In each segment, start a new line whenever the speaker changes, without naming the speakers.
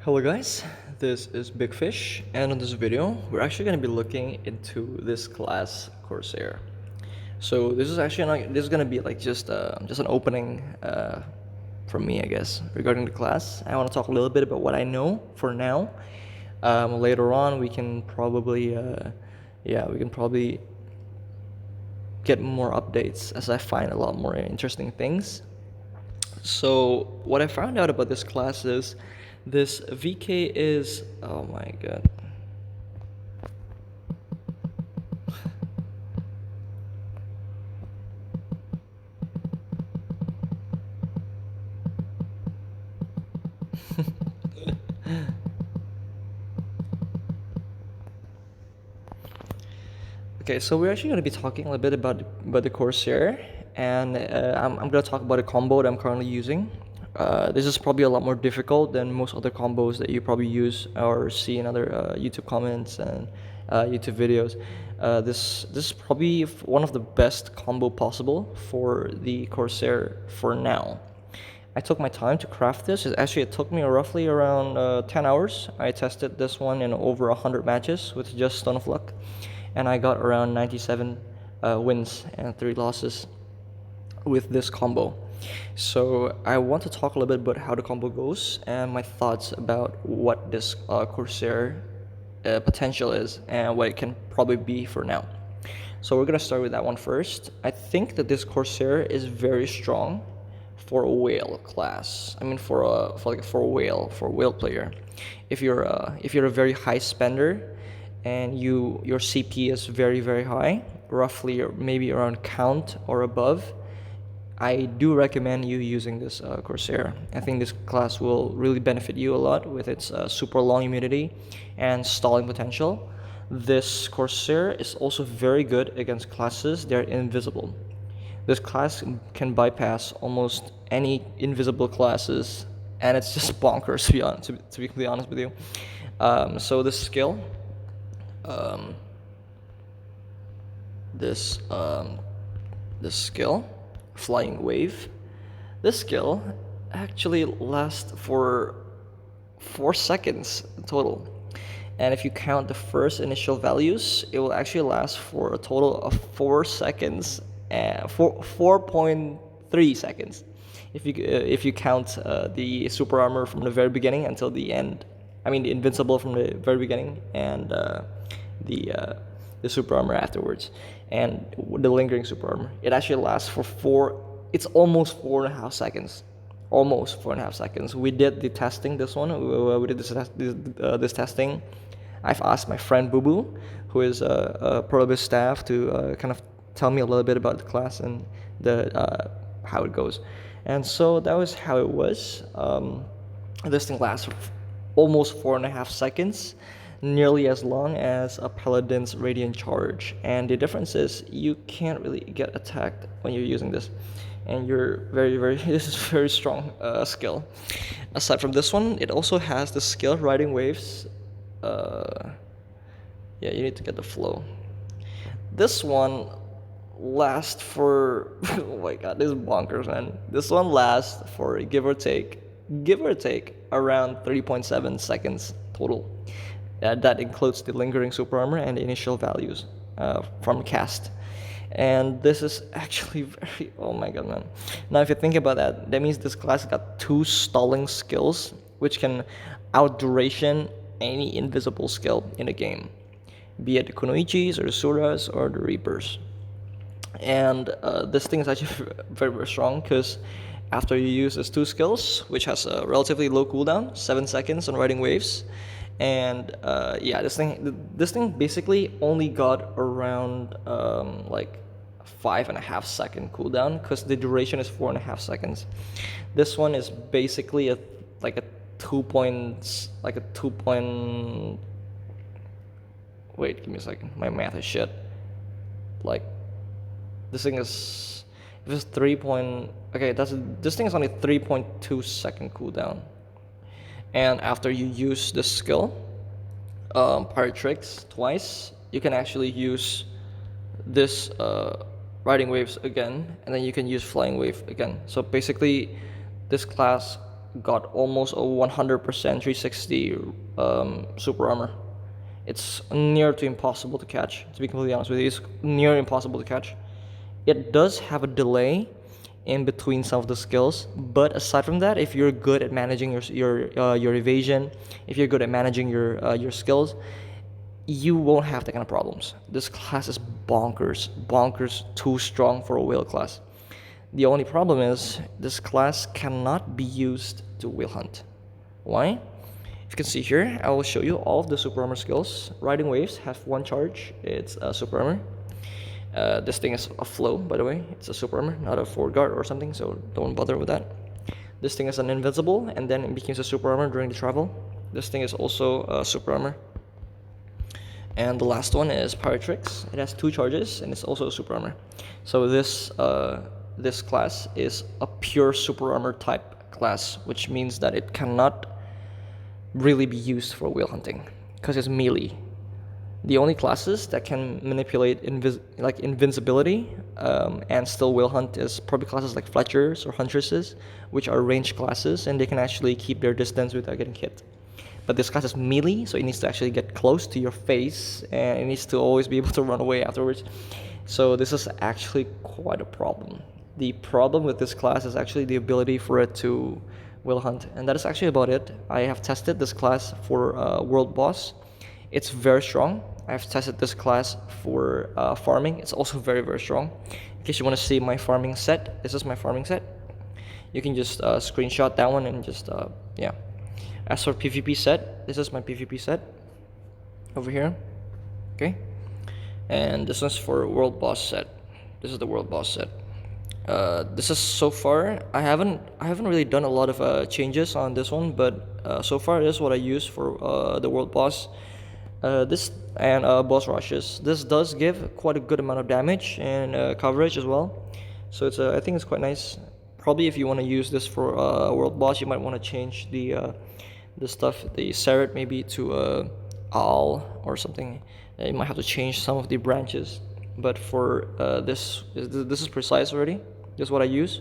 Hello guys, this is Big Fish, and in this video we're actually going to be looking into this class Corsair. So this is actually this is going to be like just an opening from me, I guess, regarding the class. I want to talk a little bit about what I know for now. Later on we can probably get more updates as I find a lot more interesting things. So what I found out about this class is this VK is, oh my god. Okay, so we're actually going to be talking a little bit about the Corsair, and I'm going to talk about a combo that I'm currently using. This is probably a lot more difficult than most other combos that you probably use or see in other YouTube comments and YouTube videos. This is probably one of the best combo possible for the Corsair for now. I took my time to craft this. It took me roughly around 10 hours. I tested this one in over 100 matches with just Stone of Luck, and I got around 97 wins and 3 losses with this combo. So I want to talk a little bit about how the combo goes and my thoughts about what this Corsair potential is and what it can probably be for now. So we're gonna start with that one first. I think that this Corsair is very strong for a whale class. I mean, for a whale player. If you're a very high spender and your CP is very high, roughly or maybe around count or above, I do recommend you using this Corsair. I think this class will really benefit you a lot with its super long immunity and stalling potential. This Corsair is also very good against classes that are invisible. This class can bypass almost any invisible classes, and it's just bonkers, to be completely honest with you. So this skill, this skill, Flying Wave, this skill actually lasts for 4 seconds total. And if you count the first initial values, it will actually last for a total of 4 seconds, 4.3 seconds. If you count the super armor from the very beginning until the end, I mean the invincible from the very beginning and the super armor afterwards, and the lingering super armor, it actually lasts for it's almost 4.5 seconds. Almost 4.5 seconds. We did the testing. This one, we did this testing. I've asked my friend Boo Boo, who is a Prolibus staff, to kind of tell me a little bit about the class and the how it goes. And so that was how it was. This thing lasts almost 4.5 seconds, nearly as long as a Paladin's Radiant Charge. And the difference is you can't really get attacked when you're using this. And you're this is very strong skill. Aside from this one, it also has the skill Riding Waves. Yeah, you need to get the flow. This one lasts for oh my god, this is bonkers, man. This one lasts for give or take around 3.7 seconds total. That includes the lingering super armor and the initial values from cast. And this is actually very, oh my god, man. Now if you think about that, that means this class got 2 stalling skills which can out duration any invisible skill in the game, be it the Kunoichis or the Suras or the Reapers. And this thing is actually very strong because after you use these 2 skills, which has a relatively low cooldown, 7 seconds on Riding Waves, and yeah, this thing basically only got around like 5.5 second cooldown because the duration is 4.5 seconds. This one is basically a 2 points, like a 2 point. Wait, give me a second. My math is shit. Like this thing is, if it's 3 point. Okay, this thing is only 3.2 second cooldown. And after you use the skill, Pirate Tricks twice, you can actually use this Riding Waves again, and then you can use Flying Wave again. So basically, this class got almost a 100% 360 super armor. It's near to impossible to catch. To be completely honest with you, it's near impossible to catch. It does have a delay in between some of the skills, but aside from that, if you're good at managing your evasion, if you're good at managing your skills, you won't have that kind of problems. This class is bonkers too strong for a whale class. The only problem is this class cannot be used to whale hunt. Why? If you can see here, I will show you all of the super armor skills. Riding waves have one charge. It's a super armor. This thing is a flow, by the way. It's a super armor, not a forward guard or something, so don't bother with that. This thing is an invincible, and then it becomes a super armor during the travel. This thing is also a super armor. And the last one is Pyrotrix. It has 2 charges, and it's also a super armor. So this class is a pure super armor type class, which means that it cannot really be used for whale hunting because it's melee. The only classes that can manipulate invincibility and still whale hunt is probably classes like Fletchers or Huntresses, which are ranged classes, and they can actually keep their distance without getting hit. But this class is melee, so it needs to actually get close to your face, and it needs to always be able to run away afterwards. So this is actually quite a problem. The problem with this class is actually the ability for it to whale hunt, and that is actually about it. I have tested this class for World Boss. It's very strong. I have tested this class for farming. It's also very strong. In case you want to see my farming set, this is my farming set. You can just screenshot that one and just yeah. As for PvP set, this is my PvP set over here. Okay, and this one's for World Boss set. This is the World Boss set. This is so far. I haven't really done a lot of changes on this one, but so far this is what I use for the World Boss. This and boss rushes. This does give quite a good amount of damage and coverage as well. So it's I think it's quite nice. Probably if you want to use this for World Boss, you might want to change the stuff, the Serret maybe to Owl or something. You might have to change some of the branches. But for this is precise already. This is what I use.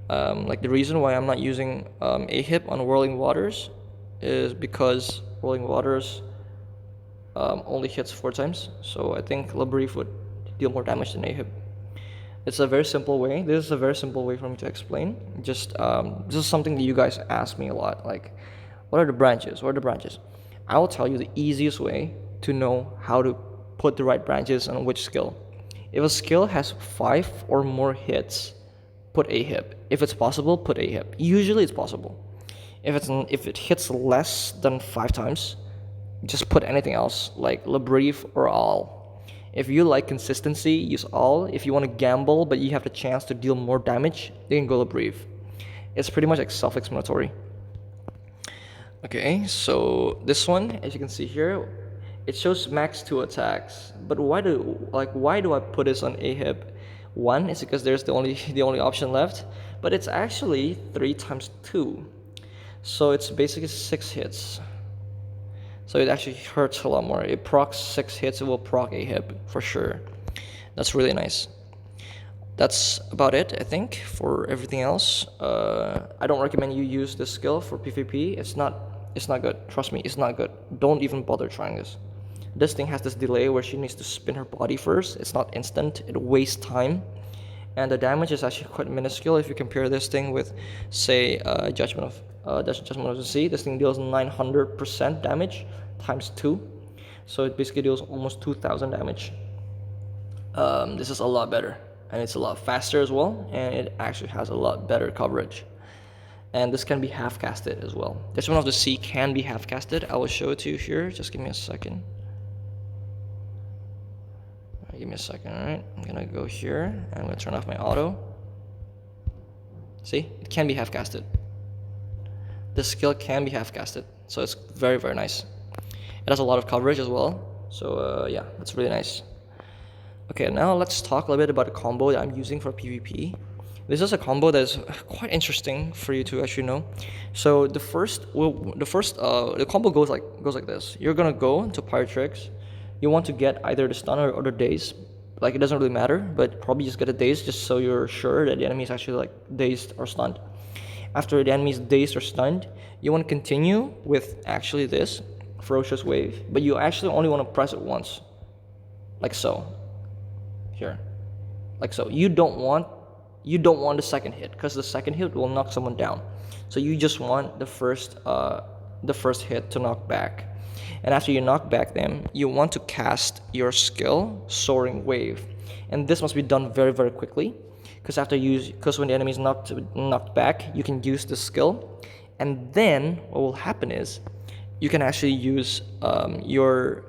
Like the reason why I'm not using AHIP on Whirling Waters is because Whirling Waters only hits 4 times. So I think Labrief would deal more damage than AHIP. It's a very simple way. This is a very simple way for me to explain. Just this is something that you guys ask me a lot. Like, what are the branches? What are the branches? I will tell you the easiest way to know how to put the right branches on which skill. If a skill has 5 or more hits, put AHIP. If it's possible, put AHIP. Usually it's possible. If it hits less than 5 times, just put anything else like Labrief or All. If you like consistency, use All. If you want to gamble but you have the chance to deal more damage, you can go Labrief. It's pretty much like self-explanatory. Okay, so this one, as you can see here, it shows max 2 attacks. But why do I put this on AHIP? One is because there's the only option left, but it's actually 3 times 2. So it's basically 6 hits. So it actually hurts a lot more. It procs 6 hits, it will proc AHIP for sure. That's really nice. That's about it, I think, for everything else. I don't recommend you use this skill for PvP. It's not good. Trust me, it's not good. Don't even bother trying this. This thing has this delay where she needs to spin her body first. It's not instant. It wastes time. And the damage is actually quite minuscule if you compare this thing with, say, Judgment of the Sea. This thing deals 900% damage times 2. So it basically deals almost 2,000 damage. This is a lot better. And it's a lot faster as well. And it actually has a lot better coverage. And this can be half-casted as well. Judgment of the Sea can be half-casted. I will show it to you here. Just give me a second. Give me a second, alright? I'm gonna go here, and I'm gonna turn off my auto. See? It can be half-casted. This skill can be half-casted, so it's very nice. It has a lot of coverage as well, so yeah, that's really nice. Okay, now let's talk a little bit about a combo that I'm using for PvP. This is a combo that is quite interesting for you to actually know. So the combo goes like this. You're gonna go to Pyrotrix. You want to get either the stun or the daze. Like, it doesn't really matter, but probably just get a daze just so you're sure that the enemy is actually like dazed or stunned. After the enemy's dazed or stunned, you want to continue with actually this ferocious wave, but you actually only want to press it once, like so. Here, like so. You don't want the second hit, because the second hit will knock someone down. So you just want the first hit to knock back. And after you knock back them, you want to cast your skill, Soaring Wave. And this must be done very, very quickly, because when the enemy is knocked back, you can use the skill. And then what will happen is you can actually use your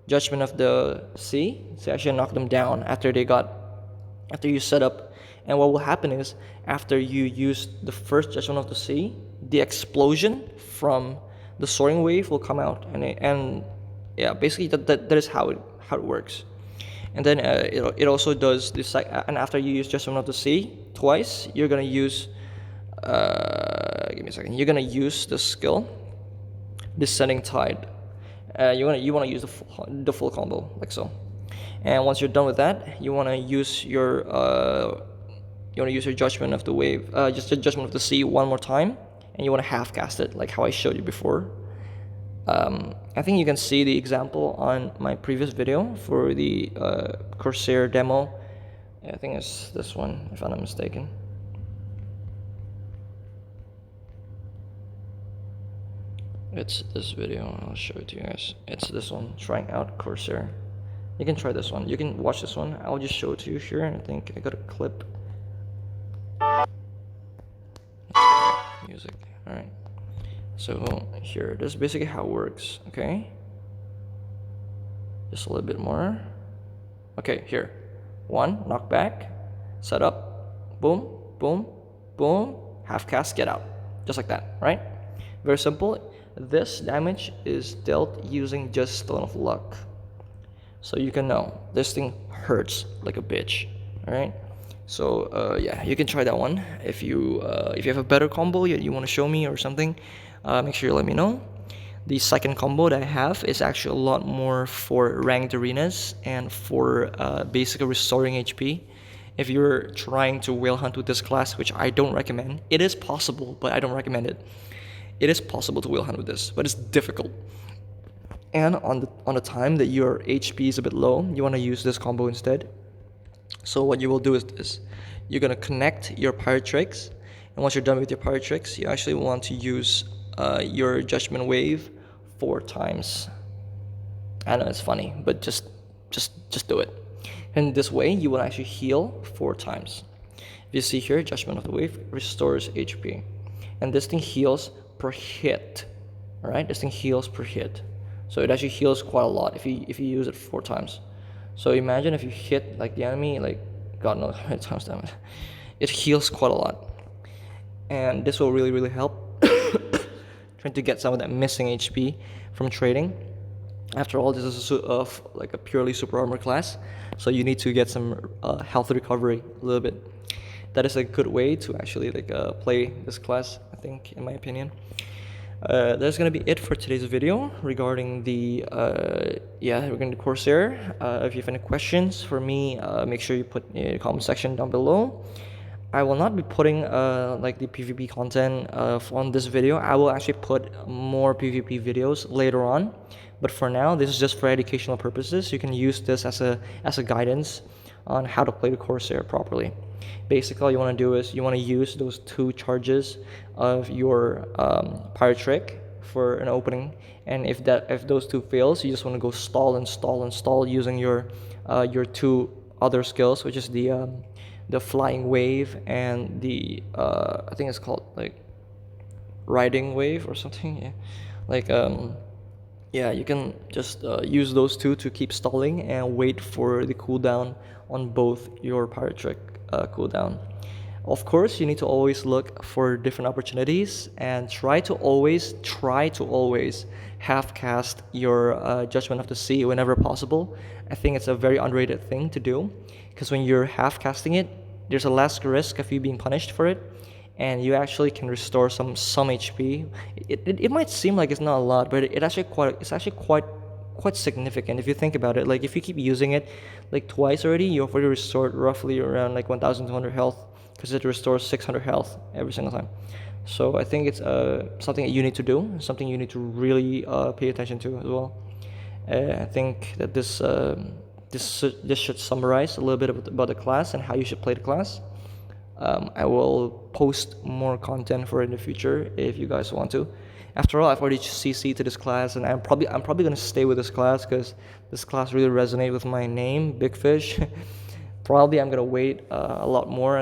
Judgment of the Sea to actually knock them down after you set up. And what will happen is, after you use the first Judgment of the Sea, the explosion from the Soaring Wave will come out, and yeah, basically that is how it works. And then it also does this, and after you use Judgment of the Sea twice, you're gonna use give me a second. You're gonna use the skill Descending Tide. You wanna use the full combo, like so. And once you're done with that, you wanna use your Judgment of the Wave, just the Judgment of the Sea one more time, and you wanna half cast it, like how I showed you before. I think you can see the example on my previous video for the Corsair demo. I think it's this one, if I'm not mistaken. It's this video, I'll show it to you guys. It's this one, trying out Corsair. You can try this one, you can watch this one. I'll just show it to you here. I think I got a clip. Music, alright. So here, this is basically how it works, okay? Just a little bit more. Okay, here. One, knock back, set up, boom, boom, boom, half cast, get out. Just like that, right? Very simple. This damage is dealt using just Stone of Luck. So you can know, this thing hurts like a bitch, alright? So yeah, you can try that one. If you have a better combo you want to show me or something, make sure you let me know. The second combo that I have is actually a lot more for ranked arenas and for basically restoring HP. If you're trying to whale hunt with this class, which I don't recommend, it is possible, but I don't recommend it. It is possible to whale hunt with this, but it's difficult. And on the time that your HP is a bit low, you want to use this combo instead. So what you will do is this: you're gonna connect your pirate tricks, and once you're done with your pirate tricks, you actually want to use your Judgment Wave 4 times. I know it's funny, but just do it. And this way, you will actually heal 4 times. If you see here, Judgment of the Wave restores HP, and this thing heals per hit. All right, this thing heals per hit, so it actually heals quite a lot if you use it 4 times. So imagine if you hit like the enemy, like God knows how many times damage. It heals quite a lot, and this will really help trying to get some of that missing HP from trading. After all, this is like a purely super armor class, so you need to get some health recovery a little bit. That is a good way to actually play this class, I think, in my opinion. That's gonna be it for today's video regarding the Corsair. If you have any questions for me, make sure you put in the comment section down below. I will not be putting like the PvP content on this video. I will actually put more PvP videos later on, but for now, this is just for educational purposes. You can use this as a guidance on how to play the Corsair properly. Basically, all you want to do is you want to use those 2 charges of your pirate trick for an opening, and if those 2 fails, you just want to go stall and stall and stall using your 2 other skills, which is the Flying Wave and the I think it's called like Riding Wave or something. Yeah, you can just use those 2 to keep stalling and wait for the cooldown on both your pirate trick cooldown. Of course, you need to always look for different opportunities and try to always half cast your Judgment of the Sea whenever possible. I think it's a very underrated thing to do, because when you're half casting it, there's a less risk of you being punished for it, and you actually can restore some HP. It might seem like it's not a lot, but it's actually quite significant if you think about it. Like if you keep using it like twice already, you've already restored roughly around like 1,200 health, because it restores 600 health every single time. So I think it's something that you need to do, something you need to really pay attention to as well. I think that this should summarize a little bit about the class and how you should play the class. I will post more content for it in the future if you guys want to. After all, I've already CC'd to this class, and I'm probably gonna stay with this class because this class really resonates with my name, Big Fish. Probably I'm gonna wait a lot more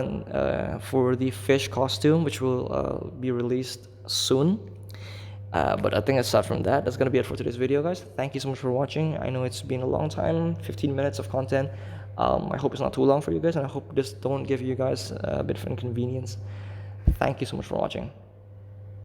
for the fish costume, which will be released soon. But I think aside from that, that's gonna be it for today's video, guys. Thank you so much for watching. I know it's been a long time, 15 minutes of content. I hope it's not too long for you guys, and I hope this don't give you guys a bit of inconvenience. Thank you so much for watching.